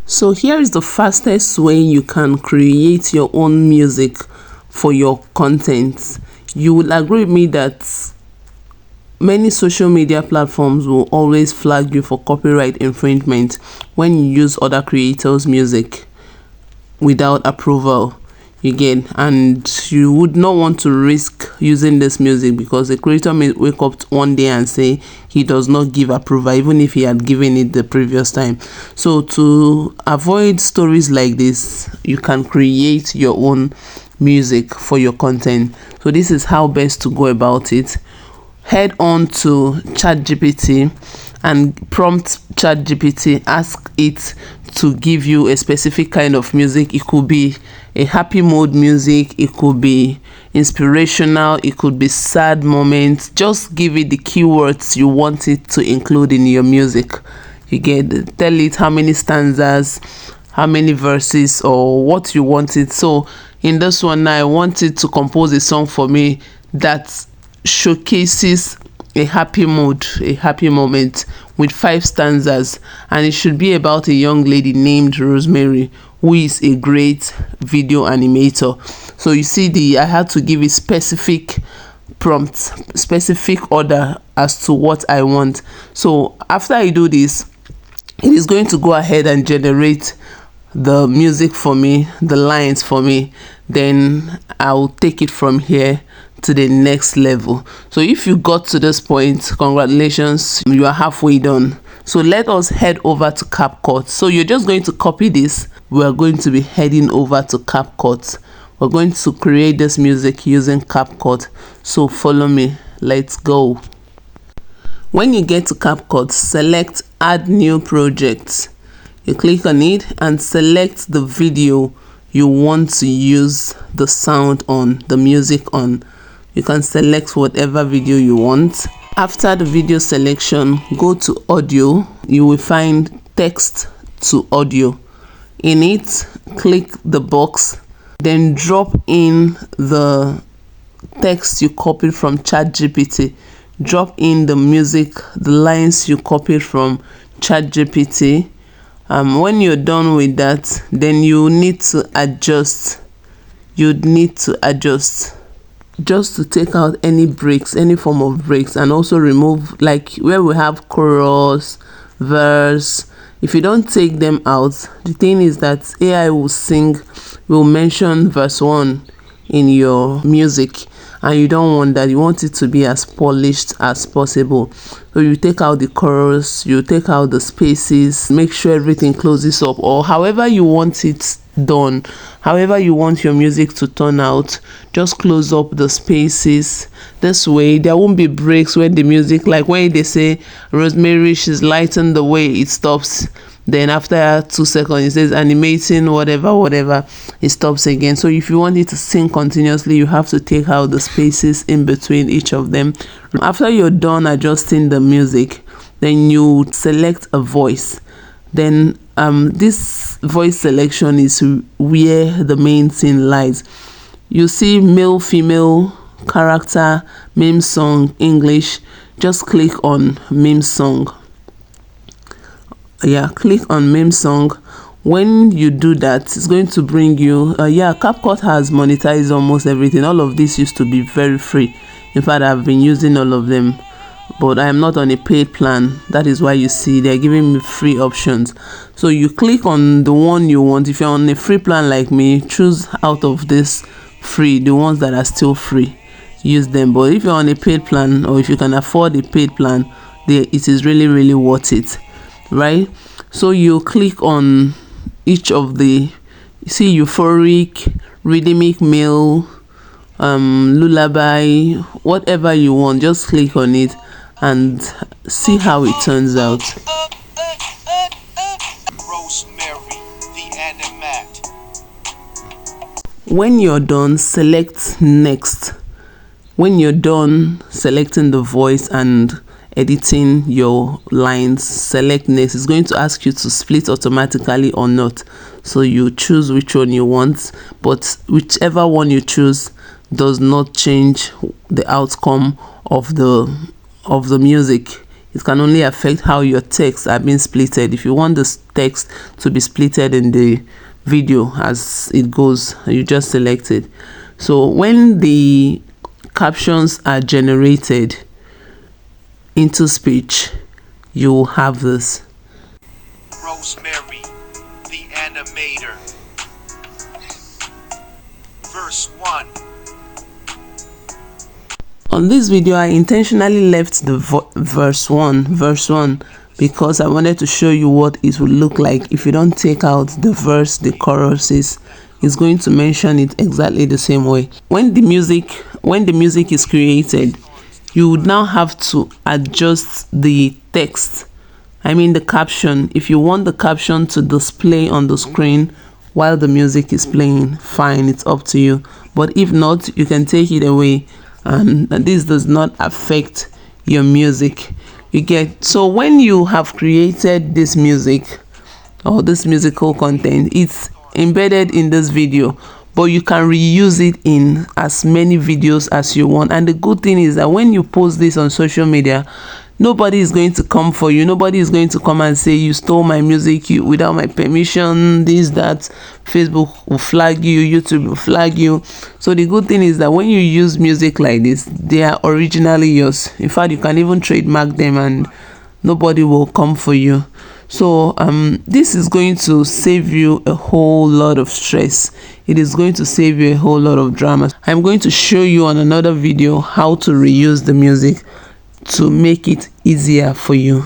So here is the fastest way you can create your own music for your content. You will agree with me that many social media platforms will always flag you for copyright infringement when you use other creators' music without approval. Again, and you would not want to risk using this music because the creator may wake up one day and say he does not give approval even if he had given it the previous time. So to avoid stories like this, you can create your own music for your content. So this is how best to go about it. Head on to ChatGPT and prompt ChatGPT, ask it to give you a specific kind of music. It could be a happy mood music, it could be inspirational, it could be sad moments. Just give it the keywords you want it to include in your music. You get, tell it how many stanzas, how many verses, or what you want it. So in this one now, I want it to compose a song for me that showcases a happy mood, a happy moment, with 5 stanzas, and it should be about a young lady named Rosemary who is a great video animator. So you see, I had to give it specific prompts, specific order as to what I want. So after I do this, it is going to go ahead and generate the music for me, the lines for me. Then I'll take it from here to the next level. So if you got to this point, congratulations, you are halfway done. So let us head over to Capcut. So you're just going to copy this. We're going to be heading over to Capcut. We're going to create this music using Capcut. So follow me, let's go. When you get to Capcut, select add new project. You click on it and select the video you want to use the sound on, the music on. You can select whatever video you want. After the video selection, go to audio. You will find text to audio. In it, click the box, then drop in the text you copied from ChatGPT. Drop in the music, the lines you copied from ChatGPT. When you're done with that, then you need to adjust. You'd need to adjust just to take out any breaks, any form of breaks, and also remove, like where we have chorus, verse. If you don't take them out, the thing is that AI will mention verse 1 in your music, and you don't want that. You want it to be as polished as possible. So you take out the chorus, you take out the spaces, make sure everything closes up, or however you want it done, however you want your music to turn out, just close up the spaces. This way there won't be breaks when the music, like when they say Rosemary, she's lighting the way, it stops. Then after 2 seconds it says animating whatever, it stops again. So if you want it to sing continuously, you have to take out the spaces in between each of them. After you're done adjusting the music, then you select a voice. Then this voice selection is where the main thing lies. You see male, female, character, meme song, English. Just click on meme song. Click on meme song. When you do that, it's going to bring you Capcut has monetized almost everything. All of this used to be very free. In fact, I've been using all of them, but I am not on a paid plan. That is why you see they're giving me free options. So you click on the one you want. If you're on a free plan like me, choose out of this free, the ones that are still free, use them. But if you're on a paid plan, or if you can afford a paid plan, it is really worth it, right? So you click on each of the, see, euphoric, rhythmic, male, lullaby, whatever you want. Just click on it and see how it turns out. Rosemary, the animat. When you're done, select next. When you're done selecting the voice and editing your lines, select next. It's going to ask you to split automatically or not, so you choose which one you want, but whichever one you choose does not change the outcome of the music. It can only affect how your text are being splitted. If you want this text to be splitted in the video as it goes, you just select it. So when the captions are generated into speech, you will have this. Rosemary, the animator. Verse 1. On this video, I intentionally left the verse 1 because I wanted to show you what it would look like if you don't take out the verse, the choruses. It's going to mention it exactly the same way. When the music is created, you would now have to adjust the text. I mean the caption. If you want the caption to display on the screen while the music is playing, fine, it's up to you. But if not, you can take it away, and this does not affect your music. You get, so when you have created this music or this musical content, it's embedded in this video, but you can reuse it in as many videos as you want. And the good thing is that when you post this on social media, nobody is going to come for you. Nobody is going to come and say you stole my music without my permission, this, that. Facebook will flag you, YouTube will flag you. So the good thing is that when you use music like this, they are originally yours. In fact, you can even trademark them and nobody will come for you. So this is going to save you a whole lot of stress. It is going to save you a whole lot of drama. I'm going to show you on another video how to reuse the music to make it easier for you.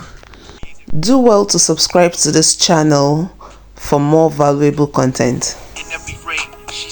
Do well to subscribe to this channel for more valuable content. In every frame, she